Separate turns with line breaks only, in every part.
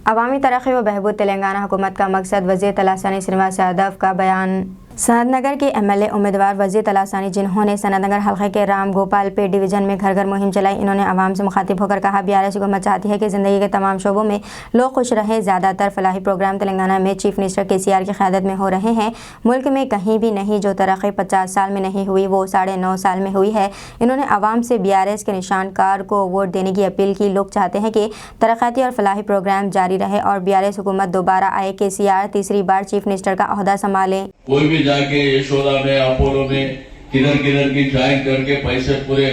अवामी तरक्की व बहबूद तेलंगाना हुकूमत का मकसद वज़ीर तलासानी श्रीनिवास यादव का बयान। सनतनगर के एमएलए उम्मीदवार वज़ीर तलासानी जिन्होंने सनतनगर हल्के के राम गोपाल पेट डिवीज़न में घर घर मुहिम चलाई, इन्होंने आवाम से मुखातिब होकर कहा, बीआरएस हुकूमत चाहती है कि ज़िंदगी के तमाम शोबों में लोग खुश रहें। ज़्यादातर फलाही प्रोग्राम तेलंगाना में चीफ मिनिस्टर केसीआर की क़यादत में हो रहे हैं। मुल्क में कहीं भी नहीं जो तरक्की 50 साल में नहीं हुई वो 9.5 साल में हुई है। इन्होंने आवाम से बीआरएस के निशान कार को वोट देने की अपील की। लोग चाहते हैं कि तरक्याती और फलाही प्रोग्राम जारी रहे और बीआरएस हुकूमत दोबारा आए, केसीआर तीसरी बार चीफ मिनिस्टर का ओहदा संभालें।
कोई भी जाके यशोदा में अपोलो में किधर की ज्वाइन करके पैसे पूरे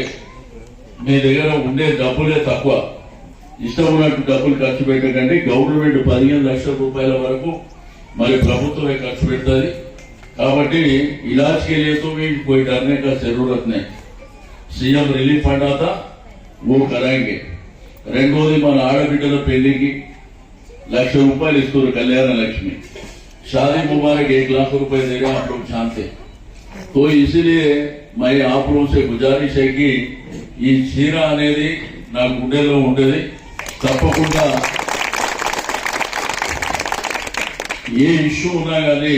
మీ దగ్గర ఉండే డబ్బులే తక్కువ, ఇష్టం ఉన్నట్టు డబ్బులు ఖర్చు పెట్టకండి। గవర్నమెంట్ 15 లక్షల రూపాయల వరకు మరి ప్రభుత్వమే ఖర్చు పెడుతుంది కాబట్టి इलाज के लिए तो भी कोई डरने का जरूरत नहीं। सीएम रिलीफ फंड आता वो कराएंगे। రెండోది మన ఆడబిడ్డల పెళ్లికి 1 లక్ష రూపాయలు ఇస్తారు కళ్యాణ లక్ష్మి। शादी मुबारक 1 लाख रुपए दे रहे हैं, आप लोग जानते। तो इसीलिए मैं आप लोगों से गुजारिश है कि ఈ చీర అనేది నా గుండెల్లో ఉండేది, తప్పకుండా ఏ ఇష్యూ ఉన్నా కానీ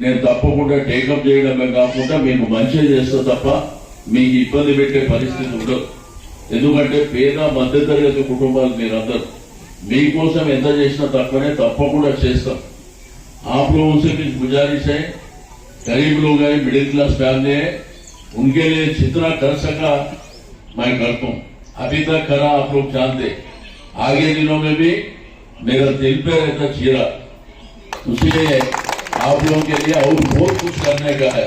నేను తప్పకుండా టేకప్ చేయడమే కాకుండా మీకు మంచి చేస్తా తప్ప మీకు ఇబ్బంది పెట్టే పరిస్థితి ఉండదు। ఎందుకంటే పేద మధ్యతరగతి కుటుంబాలు మీరందరూ మీకోసం ఎంత చేసినా తక్కువనే, తప్పకుండా చేస్తాం। आप लोगों से भी गुजारिश है, गरीब लोग हैं, मिडिल क्लास फैमिली है, उनके लिए जितना कर सका मैं करता हूँ। अभी तक करा, आप लोग जानते। आगे दिनों में भी मेरा दिल पे रहता चीरा, इसलिए आप लोगों के लिए और बहुत कुछ करने का है।